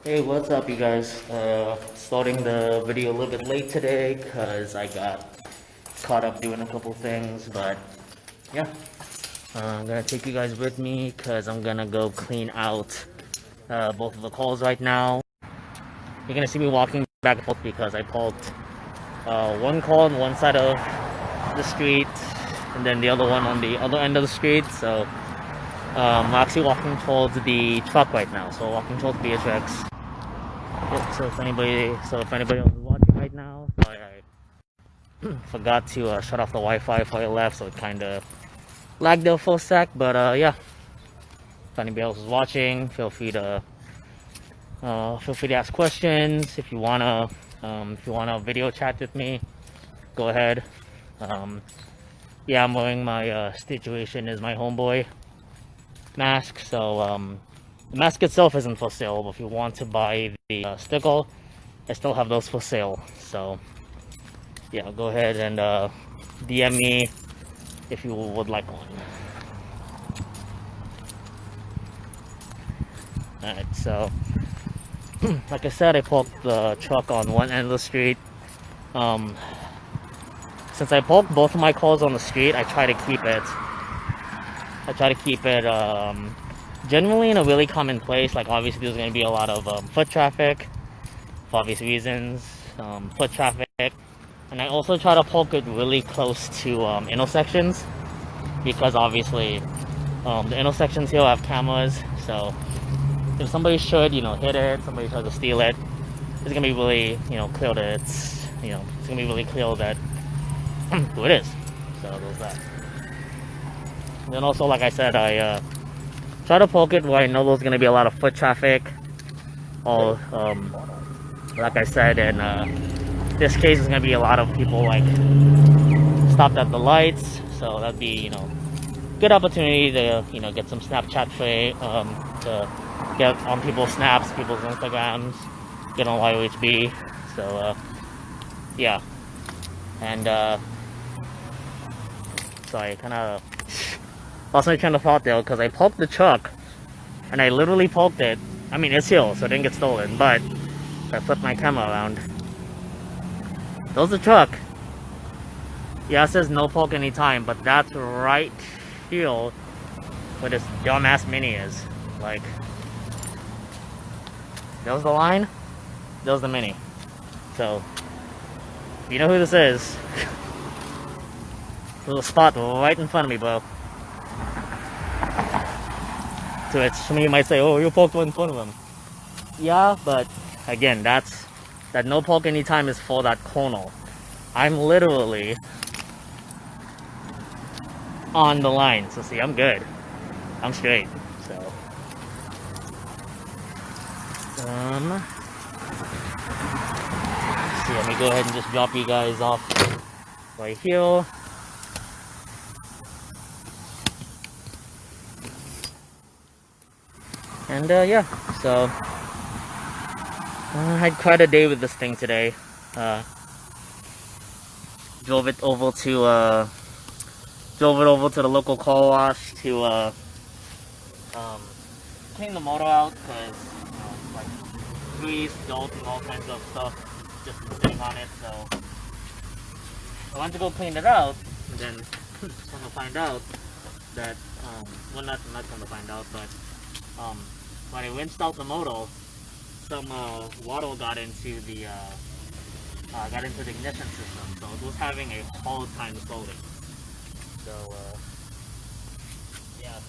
Hey, what's up, you guys? Starting the video a little bit late today because I got caught up doing a couple things, but yeah, I'm gonna take you guys with me because I'm gonna go clean out both of the calls right now. You're gonna see me walking back and forth because I parked one call on one side of the street and then the other one on the other end of the street. So I'm actually walking towards the truck right now. So walking towards Beatrix. So if anybody else is watching right now, I forgot to shut off the Wi-Fi before I left, so it kind of lagged there for a sec. But yeah, if anybody else is watching, feel free to ask questions. If you wanna video chat with me, go ahead. Yeah, I'm wearing my Situation is my homeboy mask, so the mask itself isn't for sale, but if you want to buy the sticker, I still have those for sale. So yeah, go ahead and DM me if you would like one. Alright, so like I said, I parked the truck on one end of the street. Since I parked both of my cars on the street, I try to keep it generally in a really common place. Like obviously there's going to be a lot of foot traffic for obvious reasons, foot traffic, and I also try to park it really close to intersections because obviously the intersections here have cameras, so if somebody should hit it, somebody tries to steal it, it's gonna be really clear that it's gonna be really clear that who it is. So there's that. And then also, like I said, I try to park it where I know there's gonna be a lot of foot traffic. Or like I said, in this case, there's gonna be a lot of people like stopped at the lights, so that'd be good opportunity to get some Snapchat frame, to get on people's snaps, people's Instagrams, get on YOHB. So yeah, and sorry, kind of lost my train of thought there because I parked the truck and I literally parked it. I mean, it's here, so it didn't get stolen, but if I flip my camera around, there's the truck. Yeah, it says no park anytime, but that's right here where this dumbass Mini is. Like, there's the line, there's the Mini. So, if you know who this is, there's a spot right in front of me, bro. To which some of you might say, oh, you parked right in front of him. Yeah, but again, that no park anytime is for that corner. I'm literally on the line, so see, I'm good. I'm straight, so. See, let me go ahead and just drop you guys off right here. And yeah, so I had quite a day with this thing today. Drove it over to the local car wash to clean the motor out because like grease, dirt, and all kinds of stuff just sitting on it. So I went to go clean it out, and then come to find out that well, not come to find out, but when I rinsed out the motor, some water got into the ignition system, so it was having a hard time starting. So yeah.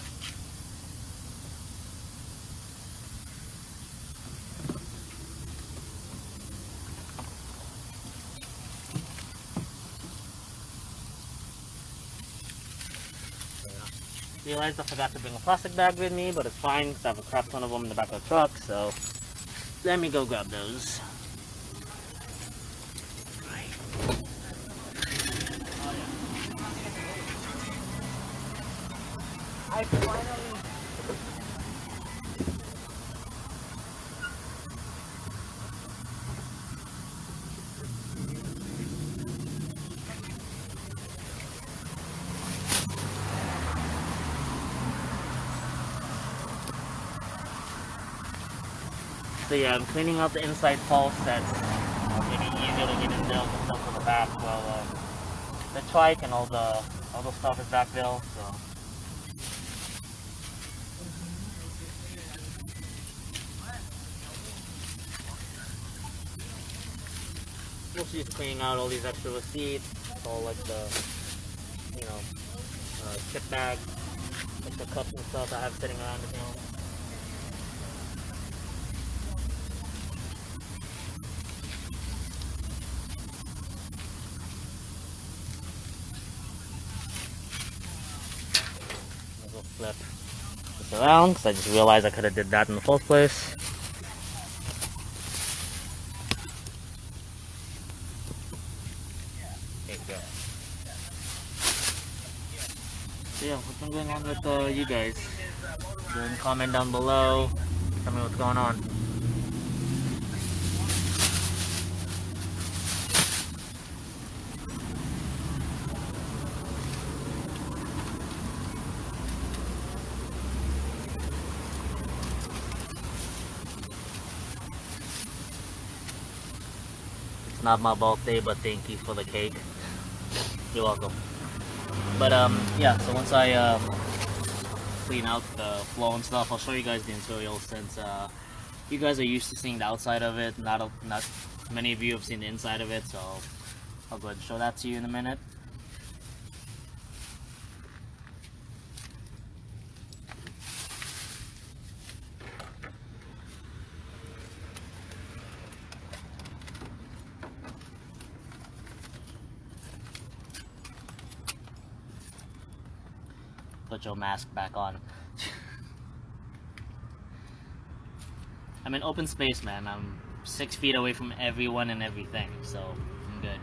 Realized I forgot to bring a plastic bag with me, but it's fine because I have a crap ton of them in the back of the truck, so let me go grab those. I finally So yeah, I'm cleaning out the inside pulse. That's maybe easier to get in there with stuff on the back. Well, the trike and all the stuff is back there. So mostly just cleaning out all these extra receipts, all like the chip bags, like the cups and stuff I have sitting around the room. Flip this around because I just realized I could have did that in the first place. There you go. So yeah, what's been going on with you guys? Comment down below. Tell me what's going on. Not my birthday, but thank you for the cake. You're welcome. But yeah, so once I clean out the flow and stuff, I'll show you guys the interior since you guys are used to seeing the outside of it. Not many of you have seen the inside of it, so I'll go ahead and show that to you in a minute. Put your mask back on. I'm in open space, man. I'm 6 feet away from everyone and everything, so I'm good.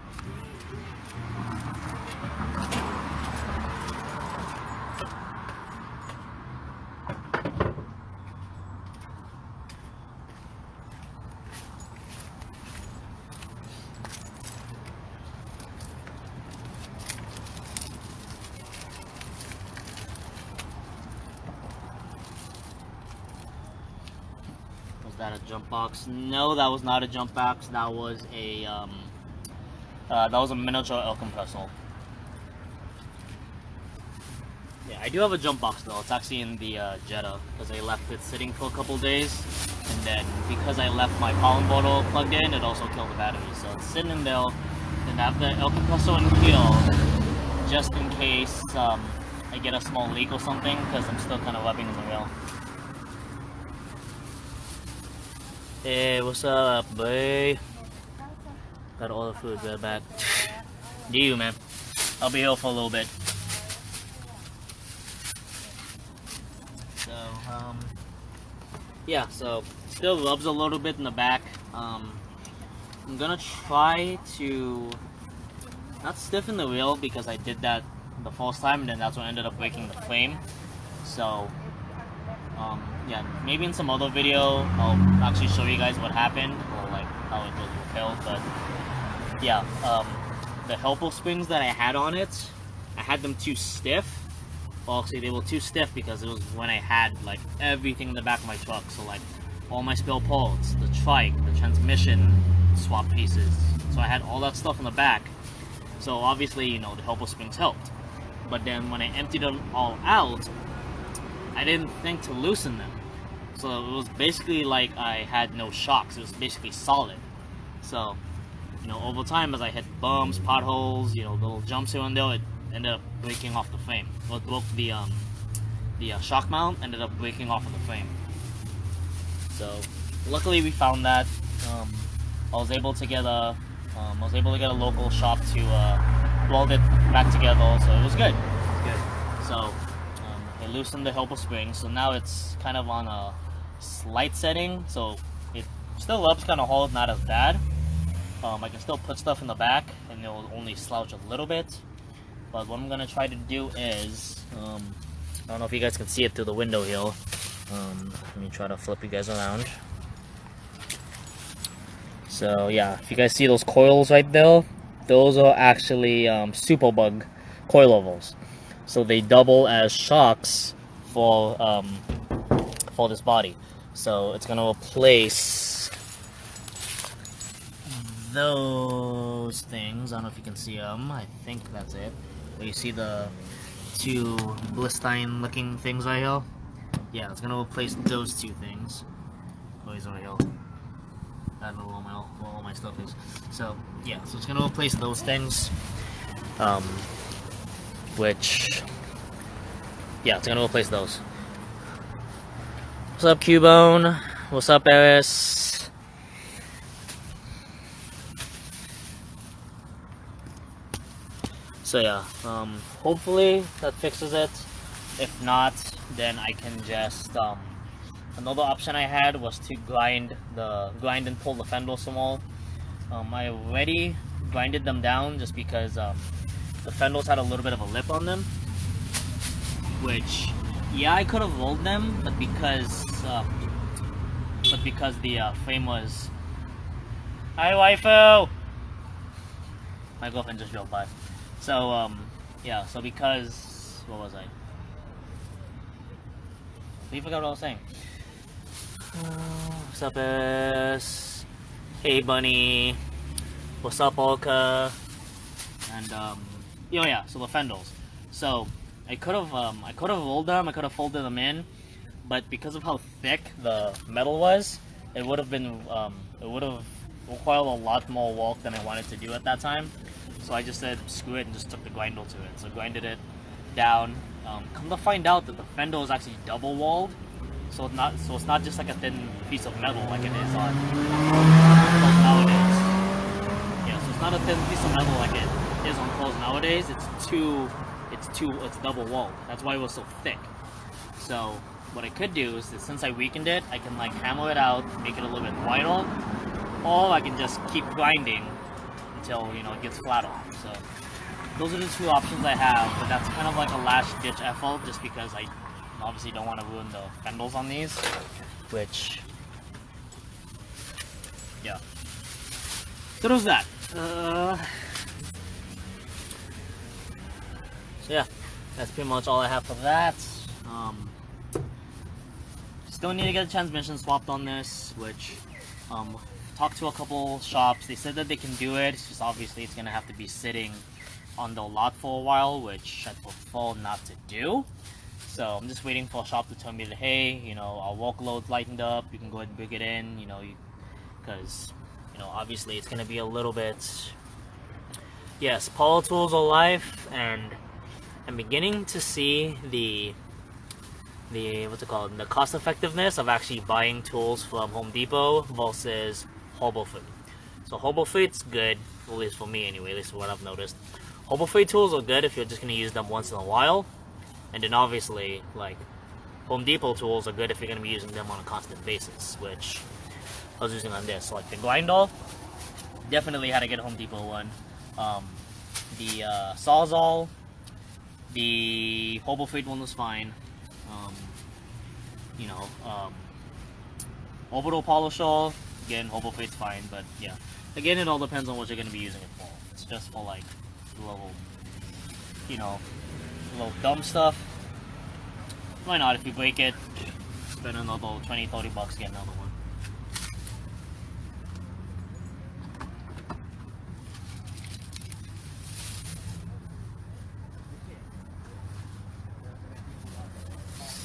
That a jump box? No, that was not a jump box. That was a miniature air compressor. Yeah, I do have a jump box though. It's actually in the Jetta because I left it sitting for a couple days, and then because I left my pollen bottle plugged in, it also killed the battery. So it's sitting in there, and I have the air compressor in here just in case I get a small leak or something, because I'm still kind of rubbing in the wheel. Hey, what's up, boy? Got all the food right back. Do you, man? I'll be here for a little bit. So, yeah, so still rubs a little bit in the back. I'm gonna try to not stiffen the wheel because I did that the first time and then that's what ended up breaking the frame. So, yeah, maybe in some other video I'll actually show you guys what happened or like how it was repelled. But yeah, the helper springs that I had on it, I had them too stiff. Well, actually they were too stiff because it was when I had like everything in the back of my truck. So like all my spare parts, the trike, the transmission swap pieces. So I had all that stuff in the back. So obviously, you know, the helper springs helped. But then when I emptied them all out, I didn't think to loosen them. So it was basically like I had no shocks. It was basically solid. So, you know, over time as I hit bumps, potholes, you know, little jumps here and there, it ended up breaking off the frame. Well, it broke the shock mount, ended up breaking off of the frame. So luckily we found that. I was able to get a local shop to weld it back together. So it was good. So I loosened the helper spring, so now it's kind of on a slight setting, so it still rubs kind of hard, not as bad. I can still put stuff in the back and it'll only slouch a little bit. But what I'm gonna try to do is, I don't know if you guys can see it through the window here. Let me try to flip you guys around. So yeah, if you guys see those coils right there, those are actually superbug coilovers. So they double as shocks for this body. So it's gonna replace those things. I don't know if you can see them. I think that's it. But you see the two Blistine looking things right here? Yeah, it's gonna replace those two things. Oh, he's over here. I don't know where all my stuff is. So, yeah, so it's gonna replace those things. Which, yeah, it's gonna replace those. What's up, Cubone? What's up, Eris? So yeah, hopefully that fixes it. If not, then I can just, another option I had was to grind and pull the fenders some more. I already grinded them down just because the fenders had a little bit of a lip on them, which, yeah, I could have rolled them, but because the frame was... Hi, waifu! My girlfriend just drove by. So, yeah, so because... What was I? I forgot what I was saying. What's up, S? Hey, Bunny. What's up, Olka? And, yeah, so the fenders. So, I could have rolled them, I could have folded them in, but because of how thick the metal was, it would have required a lot more work than I wanted to do at that time. So I just said screw it and just took the grindle to it. So grinded it down. Come to find out that the fender is actually double walled, so it's not just like a thin piece of metal like it is on nowadays. Yeah, so it's not a thin piece of metal like it is on clothes nowadays. It's double walled. That's why it was so thick. So what I could do is that since I weakened it, I can like hammer it out, make it a little bit wider, or I can just keep grinding until, you know, it gets flatter. So those are the two options I have, but that's kind of like a last ditch effort just because I obviously don't want to ruin the fenders on these, which, yeah. So there's that. So yeah, that's pretty much all I have for that. Still need to get the transmission swapped on this, which, talked to a couple shops. They said that they can do it. It's just obviously it's gonna have to be sitting on the lot for a while, which I prefer not to do. So I'm just waiting for a shop to tell me that, hey, you know, our workload's lightened up, you can go ahead and bring it in, you know, because, you know, obviously it's gonna be a little bit, yes, power tools are life, and I'm beginning to see the what's it called, the cost effectiveness of actually buying tools from Home Depot versus Harbor Freight. So Harbor Freight's good, at least for me anyway, at least what I've noticed. Harbor Freight tools are good if you're just going to use them once in a while, and then obviously, like, Home Depot tools are good if you're going to be using them on a constant basis, which I was using on this. Like the grinder, definitely had to get a Home Depot one. The Sawzall, the Harbor Freight one was fine. You know, orbital polisher, again, Harbor Freight's fine, but yeah. Again, it all depends on what you're going to be using it for. It's just for like little, you know, little dumb stuff. Why not? If you break it, spend another 20-30 bucks, get another one.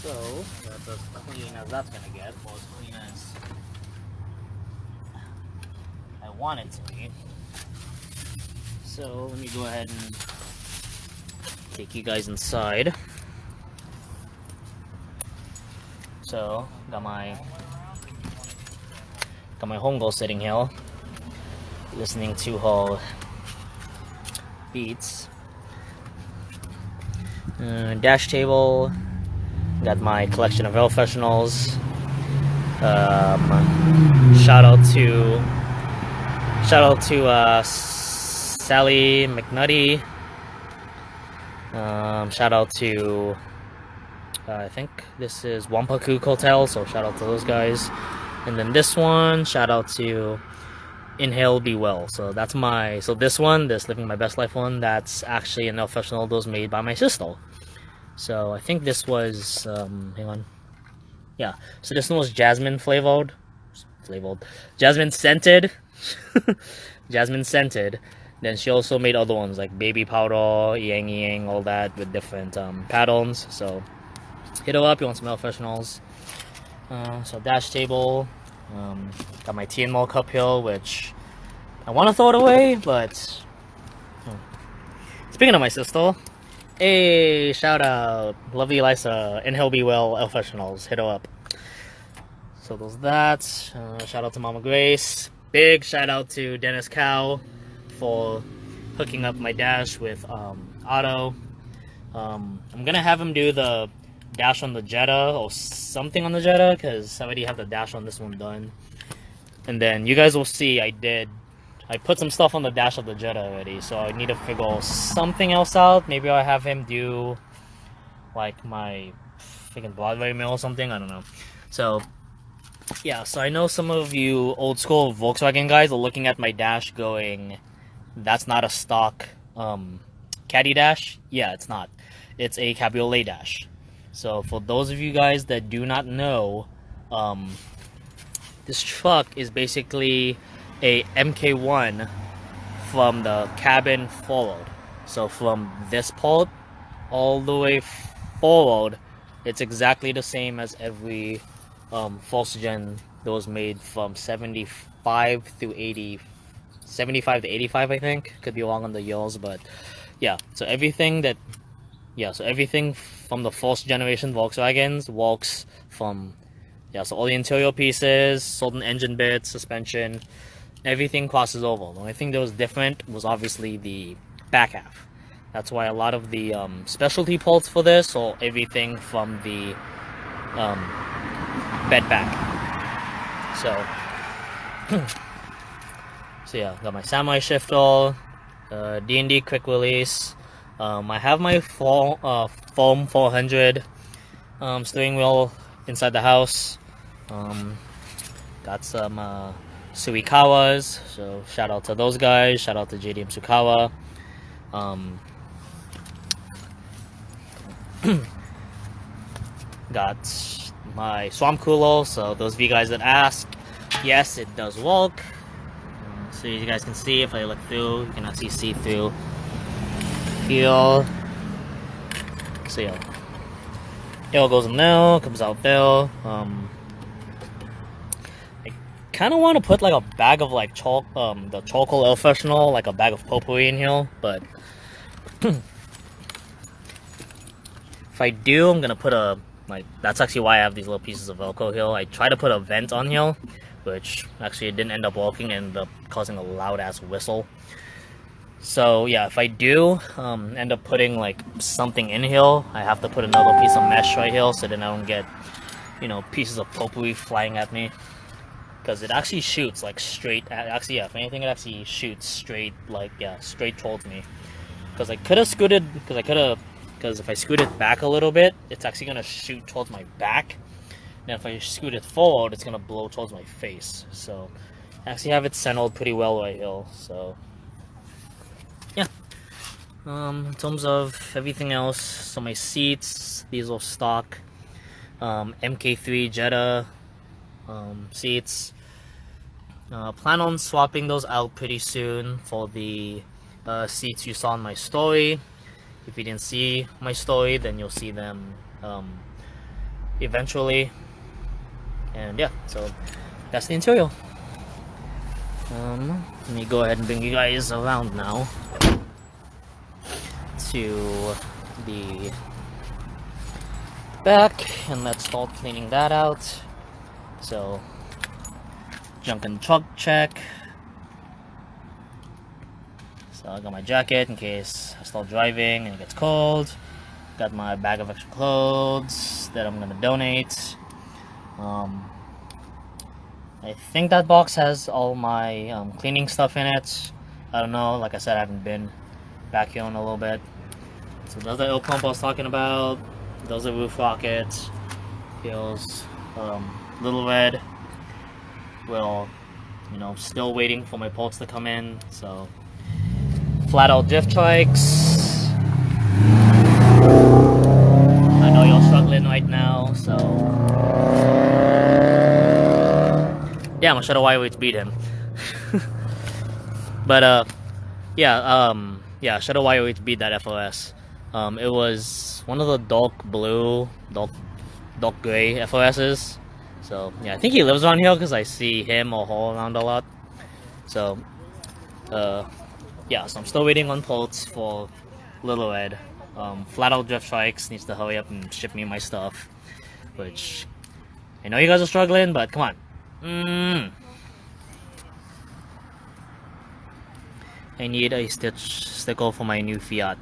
So, that's as clean as that's gonna get, or as clean as I want it to be. So, let me go ahead and take you guys inside. So, got my homegirl sitting here, listening to her beats. Dash table. Got my collection of air fresheners. Shout out to Sally McNutty. Shout out to I think this is Wampaku Hotel, so shout out to those guys. And then this one, shout out to Inhale Be Well. So that's this Living My Best Life one, that's actually an air freshener that was made by my sister. So I think this was, hang on. Yeah, so this one was jasmine flavored. Jasmine scented. jasmine scented. Then she also made other ones like baby powder, yang yang, all that with different patterns. So hit her up. You want some air fresheners? So dash table. Got my tea and milk cup here, which I want to throw it away, but speaking of my sister, hey, shout out, lovely Elisa, and he'll be well, air fresheners, hit her up. So there's that. Shout out to Mama Grace. Big shout out to Dennis Cow for hooking up my dash with Otto. I'm gonna have him do the dash on the Jetta or something on the Jetta because I already have the dash on this one done. And then you guys will see I put some stuff on the dash of the Jetta already, so I need to figure something else out. Maybe I'll have him do like my freaking Broadway mill or something, I don't know. So yeah, so I know some of you old school Volkswagen guys are looking at my dash going, that's not a stock caddy dash. Yeah, it's not. It's a cabriolet dash. So for those of you guys that do not know, this truck is basically a MK1 from the cabin forward. So from this part all the way forward, it's exactly the same as every first gen that was made from 75 through 80, 75 to 85, I think. Could be wrong on the years, but yeah. So everything from the first generation Volkswagens works from, so all the interior pieces, certain engine bits, suspension, everything crosses over. The only thing that was different was obviously the back half. That's why a lot of the specialty parts for this are everything from the bed back. So yeah, got my Samurai shifter, D&D quick release. I have my Foam 400 steering wheel inside the house. Got some Suikawas, so shout out to those guys. Shout out to JDM Suikawa. Got my swamp cooler, so those of you guys that ask, yes, it does work. So you guys can see, if I look through, you can actually see through here. So yeah, air goes in there, comes out there. I kind of want to put like a bag of like the charcoal air freshener, like a bag of potpourri in here, but if I do, I'm gonna put that's actually why I have these little pieces of Velcro here. I tried to put a vent on here, which actually it didn't end up working and ended up causing a loud ass whistle. So yeah, if I do end up putting like something in here, I have to put another piece of mesh right here so then I don't get, pieces of potpourri flying at me. Because it actually shoots like straight if anything, it actually shoots straight, straight towards me. Because I could have scooted, because if I scoot it back a little bit, it's actually going to shoot towards my back. And if I scoot it forward, it's going to blow towards my face. So I actually have it centered pretty well right here. So yeah. In terms of everything else, so my seats, these are stock MK3 Jetta seats. Plan on swapping those out pretty soon for the seats you saw in my story. If you didn't see my story, then you'll see them eventually. And yeah, so that's the interior. Let me go ahead and bring you guys around now to the back, and let's start cleaning that out. So, junk in the truck check. So I got my jacket in case I start driving and it gets cold. Got my bag of extra clothes that I'm gonna donate. I think that box has all my cleaning stuff in it. I don't know, like I said, I haven't been back here in a little bit. So those are the oil pump I was talking about. Those are roof rockets. Here's Little Red. Well, still waiting for my parts to come in. So flat out diff trikes. I know you're struggling right now, so yeah, I'm gonna show the why we beat him. But yeah, Shadow YOH beat that FOS. It was one of the dark gray FOSs. So yeah, I think he lives around here because I see him or her around a lot. So yeah, so I'm still waiting on Pulse for Little Ed. Flat Out Drift Strikes needs to hurry up and ship me my stuff, which I know you guys are struggling, but come on. I need a sticker for my new Fiat.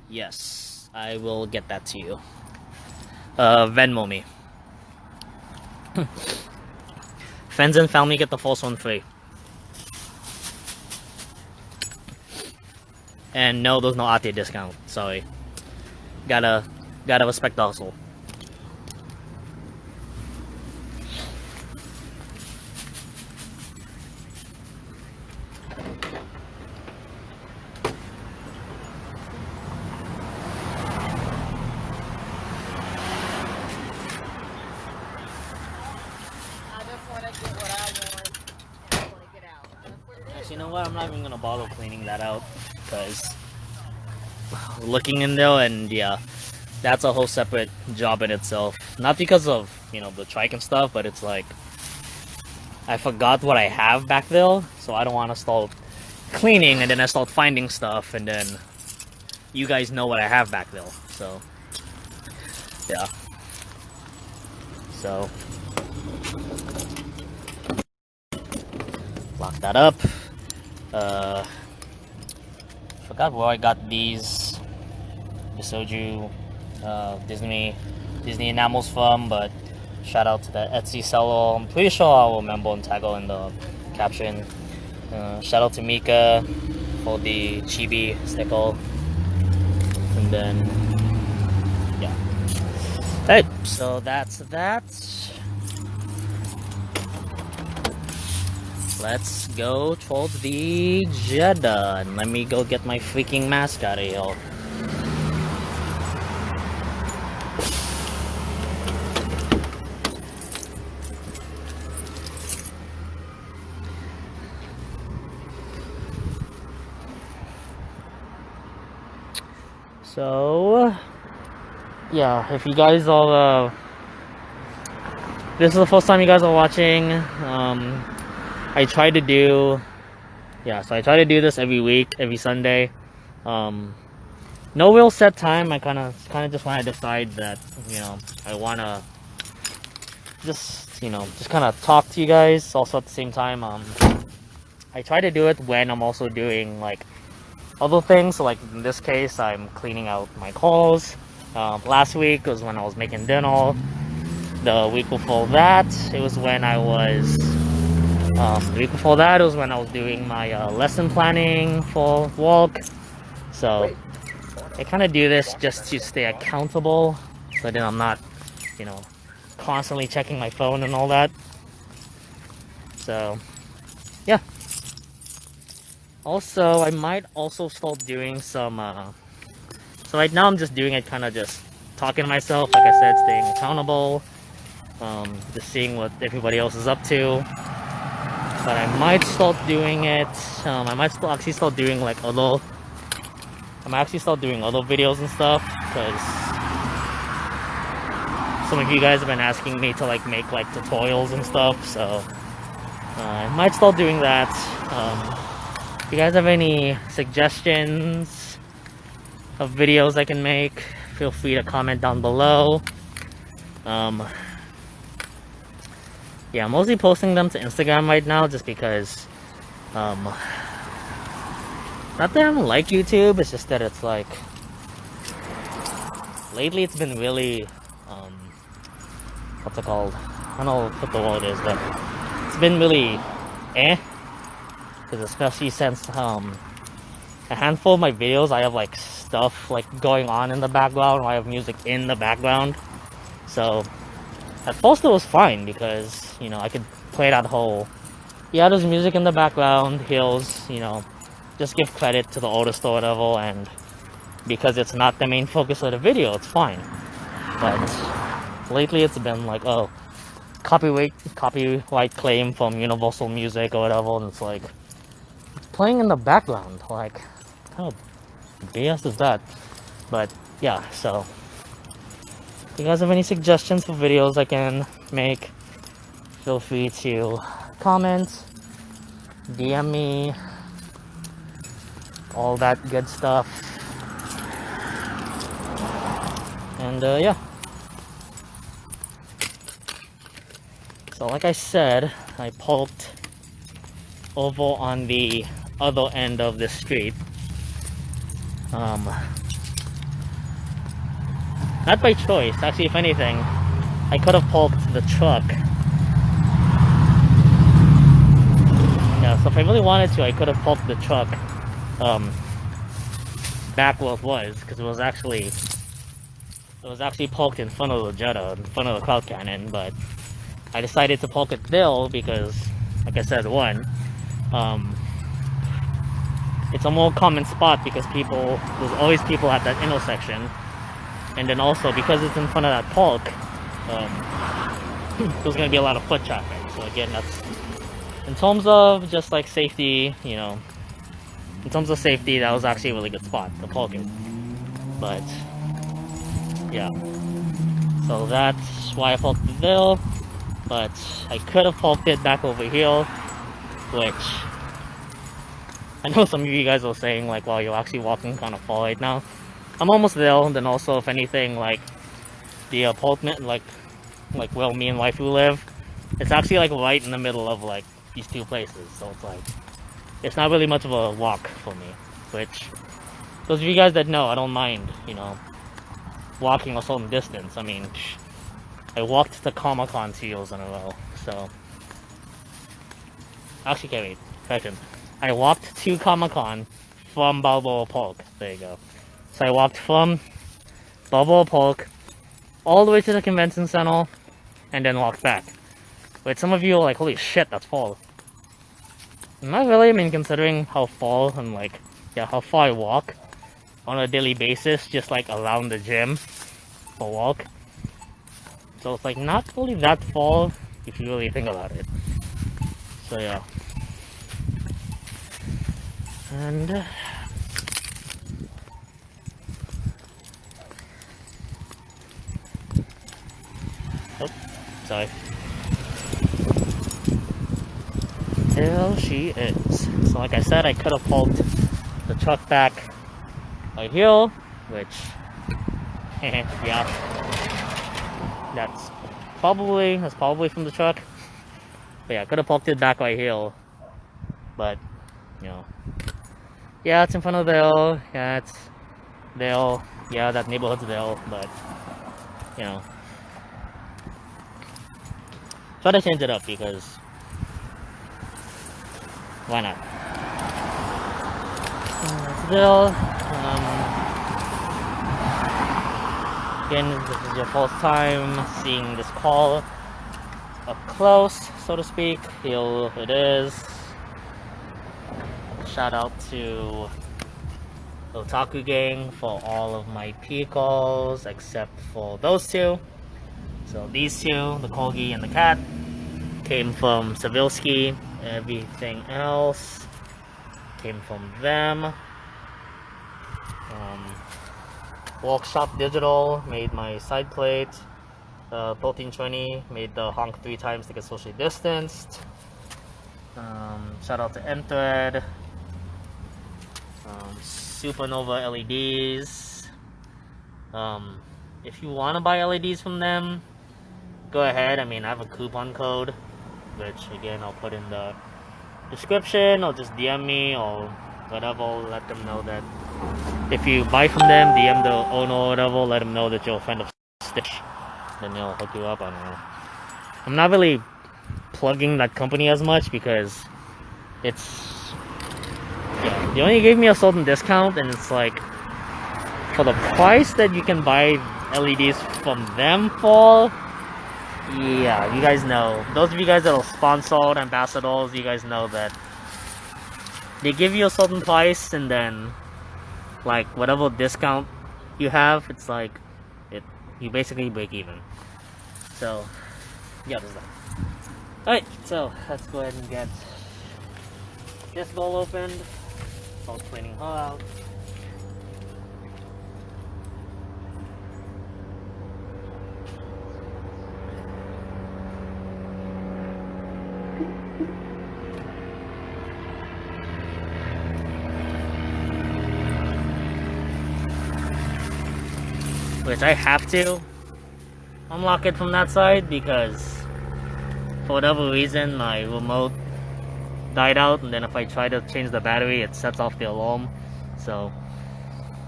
Yes, I will get that to you. Venmo me. Friends and family get the first one free. And no, there's no Ate discount. Sorry. Gotta respect the hustle. You know what? I'm not even gonna bother cleaning that out because looking in there, and yeah, that's a whole separate job in itself. Not because of the trike and stuff, but it's like I forgot what I have back there, so I don't want to start cleaning and then I start finding stuff, and then you guys know what I have back there. So yeah, so lock that up. Forgot where I got these Bisoju Disney enamels from, but shout out to the Etsy seller. I'm pretty sure I'll remember and tag her in the caption. Shout out to Mika for the chibi sticker. And then yeah. Hey, so that's that. Let's go towards the Jeddah, and let me go get my freaking mask out of here. So, yeah, if you guys are, this is the first time you guys are watching, I try to do this every week, every Sunday. No real set time. I kind of just want to decide that, I want to just kind of talk to you guys. Also at the same time, I try to do it when I'm also doing like other things. So like in this case, I'm cleaning out my calls. Last week was when I was making dinner. The week before that, it was when I was doing my lesson planning for work. So I kind of do this just to stay accountable, so then I'm not, constantly checking my phone and all that. So yeah. Also, I might also start doing some, so right now I'm just doing it kind of just talking to myself, like I said, staying accountable, just seeing what everybody else is up to. But I might start doing it, I might actually start doing like other videos and stuff, because some of you guys have been asking me to like make like tutorials and stuff, so I might start doing that. If you guys have any suggestions of videos I can make, feel free to comment down below. Yeah, I'm mostly posting them to Instagram right now just because, not that I don't like YouTube, it's just that it's like, lately it's been really, what's it called? I don't know what the word is, but it's been really, because especially since, a handful of my videos, I have like stuff like going on in the background, or I have music in the background, so at first it was fine because, I could play that whole, yeah, there's music in the background, here's, just give credit to the artist or whatever, and because it's not the main focus of the video, it's fine. But lately it's been like, oh, copyright claim from Universal Music or whatever, and it's like, playing in the background. Like, what kind of BS is that? But yeah, so if you guys have any suggestions for videos I can make, feel free to comment, DM me, all that good stuff. And yeah. So like I said, I parked over on the other end of the street. Not by choice. Actually, if anything, I could have parked the truck. Yeah, so if I really wanted to, I could have parked the truck back where it was, because it was actually parked in front of the Jetta, in front of the cloud cannon, but I decided to park it there because, like I said, one, it's a more common spot because there's always people at that intersection, and then also because it's in front of that park, there's going to be a lot of foot traffic. So again, that's in terms of just like safety, you know, in terms of safety, that was actually a really good spot to park it. But yeah, so that's why I parked it there. But I could have parked it back over here, which I know some of you guys are saying like, well, you're actually walking kind of far right now. I'm almost there. And then also, if anything, like the apartment, like where me and waifu live, it's actually like right in the middle of like these two places. So it's like, it's not really much of a walk for me. Which, those of you guys that know, I don't mind, you know, walking a certain distance. I mean, I walked to Comic-Con 2 years in a row, so... Actually, okay, wait, correction. I walked to Comic-Con from Balboa Park. There you go. So I walked from Balboa Park all the way to the convention center, and then walked back. But some of you are like, holy shit, that's far. Not really, I mean, considering how far and like, yeah, how far I walk on a daily basis, just like around the gym for walk. So it's like not really that far if you really think about it. So yeah. And oh, sorry. There she is. So like I said, I could have parked the truck back right here, which yeah, that's probably from the truck. But yeah, I could have parked it back right here, but you know, yeah, it's in front of there. Yeah, it's there. Yeah, that neighborhood's there, but you know, try to change it up because why not? It's there. Again, this is your first time seeing this call up close, so to speak. Here it is. Shout out to Otaku Gang for all of my P-calls except for those two. So these two, the corgi and the cat, came from Savilski. Everything else came from them. Workshop Digital made my side plate. 1320 made the honk 3 times to get socially distanced. Shout out to Nthread. Supernova LEDs. If you want to buy LEDs from them, go ahead. I mean, I have a coupon code, which again I'll put in the description, or just DM me or whatever. Let them know that if you buy from them, DM the owner or whatever, let them know that you're a friend of Stitch, then they'll hook you up. I don't know. I'm not really plugging that company as much because it's, yeah, they only gave me a certain discount, and it's like for the price that you can buy LEDs from them for. Yeah, you guys know, those of you guys that are sponsored ambassadors, you guys know that they give you a certain price, and then like whatever discount you have, it's like you basically break even. So yeah, there's that. Alright, so let's go ahead and get this bowl opened. I was cleaning her out. Which I have to unlock it from that side because for whatever reason my remote died out, and then if I try to change the battery it sets off the alarm. So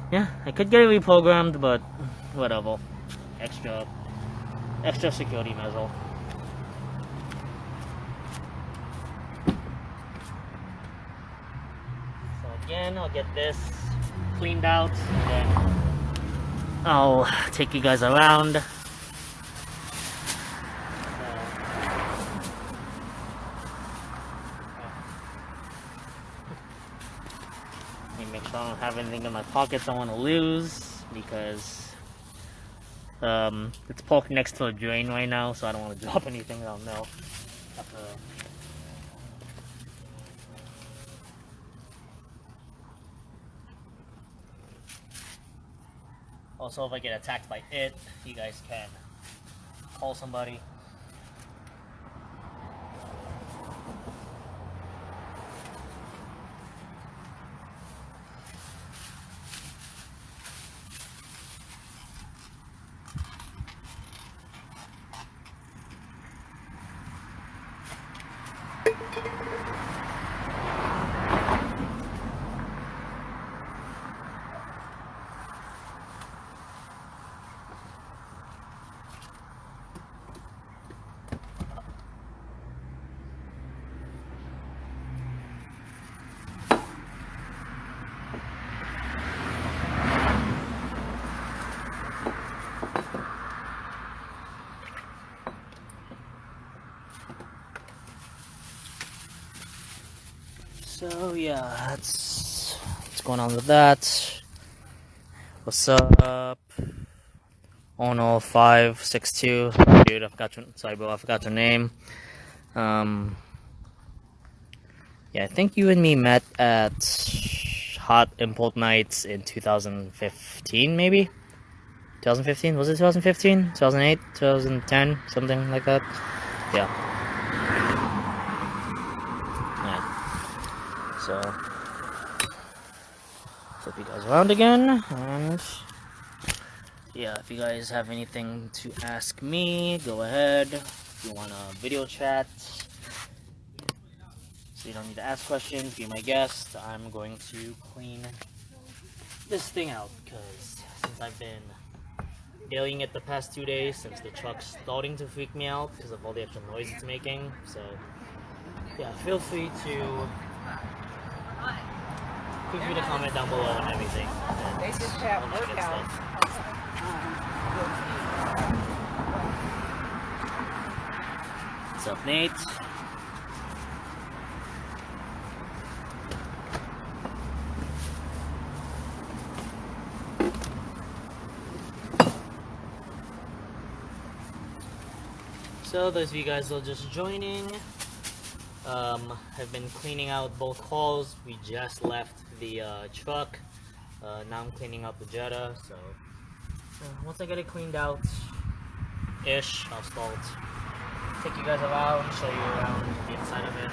yeah, I could get it reprogrammed, but whatever. Extra security measure. So again, I'll get this cleaned out and then I'll take you guys around. Let me make sure I don't have anything in my pockets I want to lose because it's parked next to a drain right now, so I don't want to drop anything I don't know. Also, if I get attacked by it, you guys can call somebody. So yeah, that's what's going on with that. What's up? Oh no, 562. Dude, sorry bro, I forgot your name. Yeah, I think you and me met at Hot Import Nights in 2015, maybe? 2015? Was it 2015? 2008? 2010? Something like that? Yeah. So, flip you guys around again, and yeah, if you guys have anything to ask me, go ahead. If you want a video chat, so you don't need to ask questions, be my guest. I'm going to clean this thing out, because since I've been dailying it the past 2 days, since the truck's starting to freak me out because of all the extra noise it's making, so yeah, feel free to comment down below and everything. They just have workouts. What's up, Nate? So those of you guys who are just joining, I've been cleaning out both halls. We just left the truck. Now I'm cleaning out the Jetta. So once I get it cleaned out, I'll start. Take you guys around, show you around the inside of it.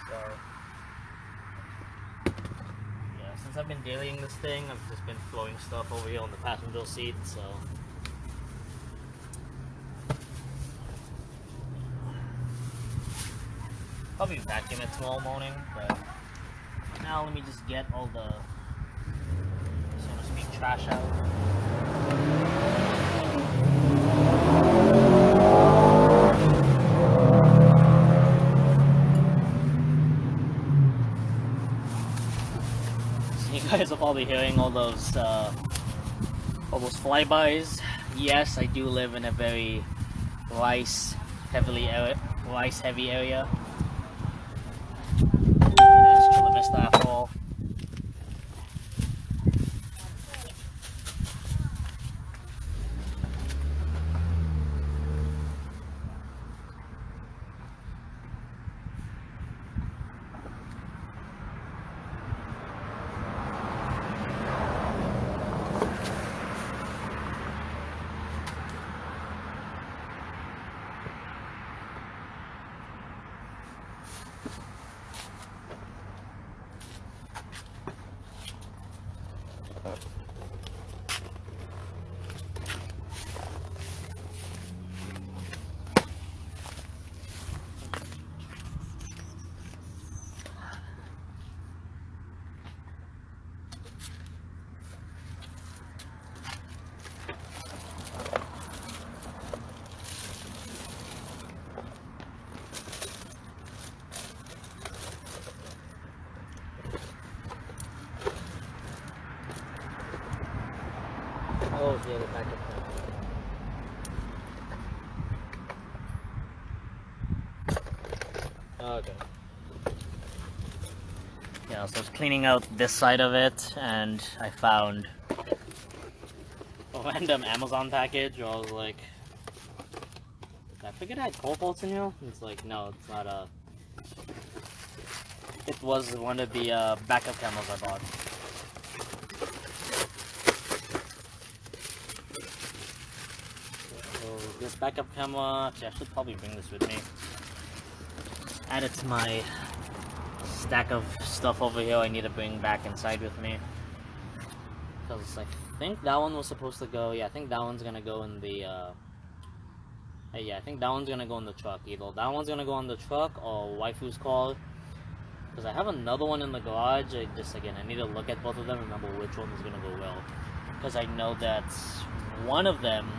So yeah, since I've been dailying this thing, I've just been throwing stuff over here on the passenger seat. So. Probably vacuum it tomorrow morning, but now let me just get all the, so to speak, trash out. So you guys are probably hearing all those flybys. Yes, I do live in a very rice-heavy area. After all. Okay. Yeah, so I was cleaning out this side of it, and I found a random Amazon package where I was like, I figured I had cold bolts in here. It's like, no, it's not a. It was one of the backup cameras I bought. So this backup camera, actually, I should probably bring this with me. Add it to my stack of stuff over here I need to bring back inside with me. Because I think that one was supposed to go, yeah, I think that one's gonna go in the, yeah, I think that one's gonna go in the truck. Either that one's gonna go on the truck or waifu's call. Because I have another one in the garage. I need to look at both of them, remember which one is gonna go well. Because I know that one of them,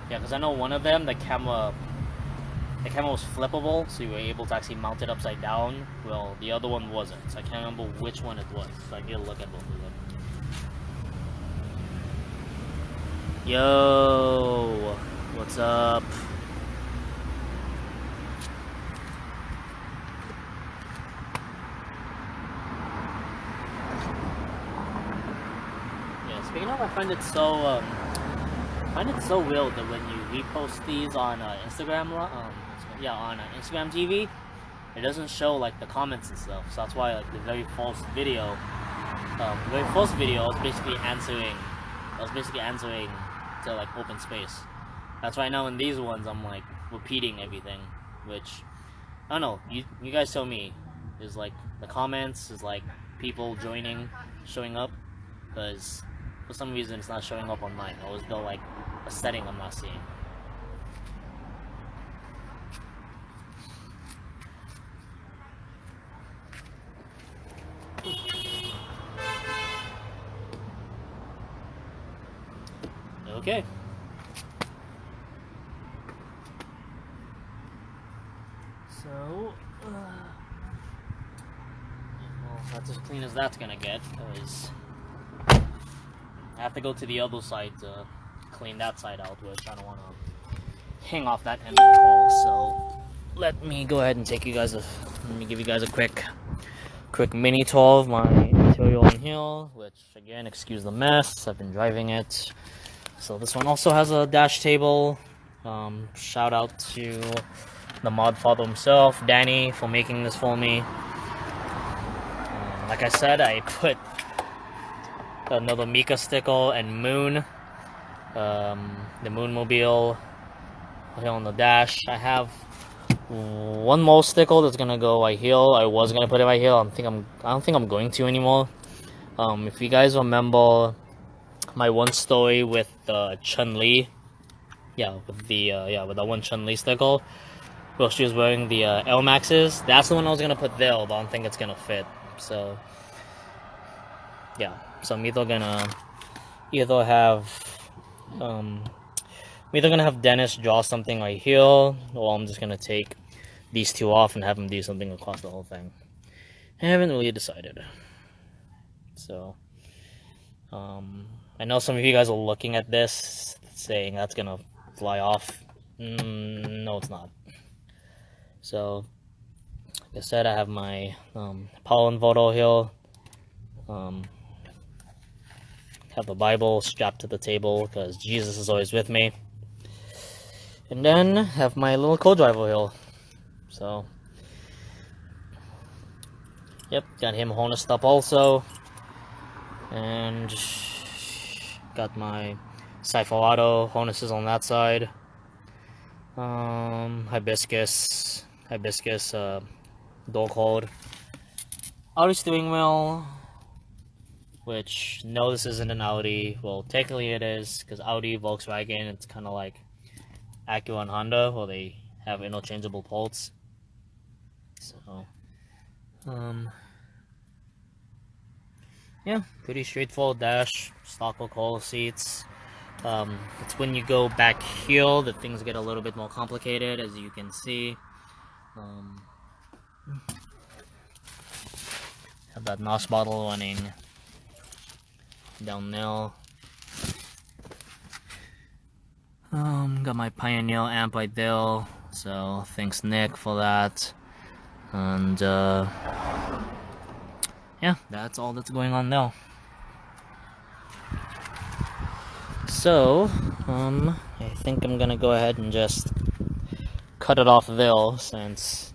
yeah, because I know one of them, the camera was flippable, so you were able to actually mount it upside down. Well, the other one wasn't, so I can't remember which one it was. So I need to look at both of them. Yo, what's up? Yeah, speaking of, I find it so weird that when you repost these on Instagram, on Instagram TV, it doesn't show like the comments and stuff. So that's why like the very first video I was basically answering to like open space. That's why now in these ones I'm like repeating everything, which I don't know. You guys tell me. Is like the comments is like people showing up, because for some reason it's not showing up on mine. Or is there like a setting I'm not seeing? Okay. So, well, that's as clean as that's gonna get, because I have to go to the other side to clean that side out, which I don't want to hang off that end of the hole. So, let me go ahead and let me give you guys a quick mini tour of my material in here, which again, excuse the mess, I've been driving it. So this one also has a dash table. Shout out to the mod father himself, Danny, for making this for me. Like I said, I put another Mika sticker and Moon, the Moonmobile here on the dash. I have one more sticker that's gonna go right here. I was gonna put it right here. I don't think I'm going to anymore. If you guys remember my one story with Chun-Li, with the one Chun-Li sticker, well, she was wearing the Air Maxes. That's the one I was gonna put there, but I don't think it's gonna fit. So yeah, so I'm either gonna have Dennis draw something right here, or I'm just gonna take these two off and have him do something across the whole thing. I haven't really decided. So I know some of you guys are looking at this saying that's gonna fly off. No, it's not. So like I said, I have my power inverter here. Have the Bible strapped to the table because Jesus is always with me. And then have my little co-driver here. So, yep, got him harnessed up also. And got my Cypher harnesses on that side. Hibiscus door cord. Audi steering wheel, which, no, this isn't an Audi. Well, technically it is, because Audi, Volkswagen, it's kind of like Acura and Honda, where they have interchangeable ports. So, yeah, pretty straightforward dash, stock call seats. It's when you go back here that things get a little bit more complicated, as you can see. Have that NOS bottle running down there. Got my Pioneer amp right there, so thanks Nick for that. And yeah, that's all that's going on now. So, I think I'm gonna go ahead and just cut it off there since,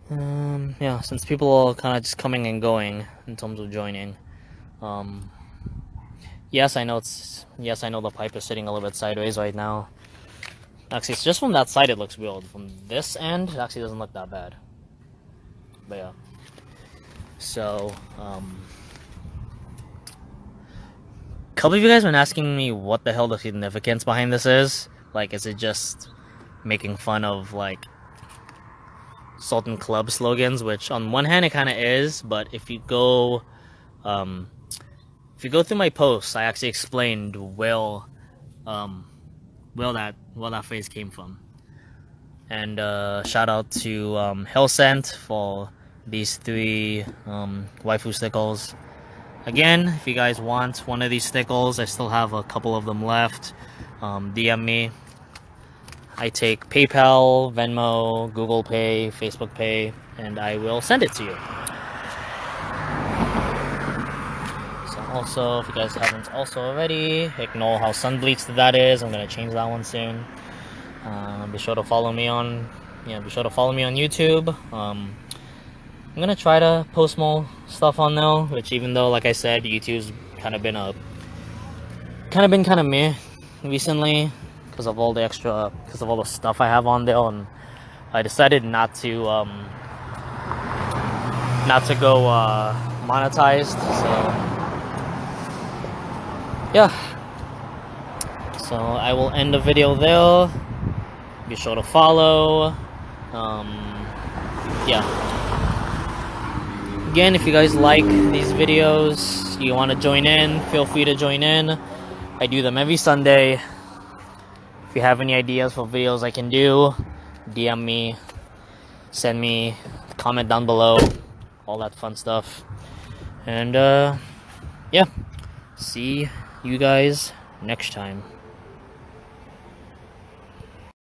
yeah, since people are kind of just coming and going in terms of joining. Yes, I know the pipe is sitting a little bit sideways right now. Actually, it's just from that side it looks weird. From this end, it actually doesn't look that bad. But yeah. So, a couple of you guys have been asking me what the hell the significance behind this is. Like, is it just making fun of, like, certain club slogans? Which, on one hand, it kind of is, but if you go through my posts, I actually explained where that phrase came from. And shout out to Hellsent for these 3 waifu stickers. Again, if you guys want one of these stickers, I still have a couple of them left. DM me. I take PayPal, Venmo, Google Pay, Facebook Pay, and I will send it to you. So also, if you guys haven't also already, ignore how sun-bleached that is. I'm gonna change that one soon. Be sure to follow me on YouTube. I'm gonna try to post more stuff on there, which, even though, like I said, YouTube's kind of been meh recently because of all the stuff I have on there, and I decided not to go monetized. So yeah. So I will end the video there. Be sure to follow. Yeah. Again, if you guys like these videos, you want to join in, feel free to join in. I do them every Sunday. If you have any ideas for videos I can do, DM me, send me, comment down below, all that fun stuff. And yeah, see you guys next time.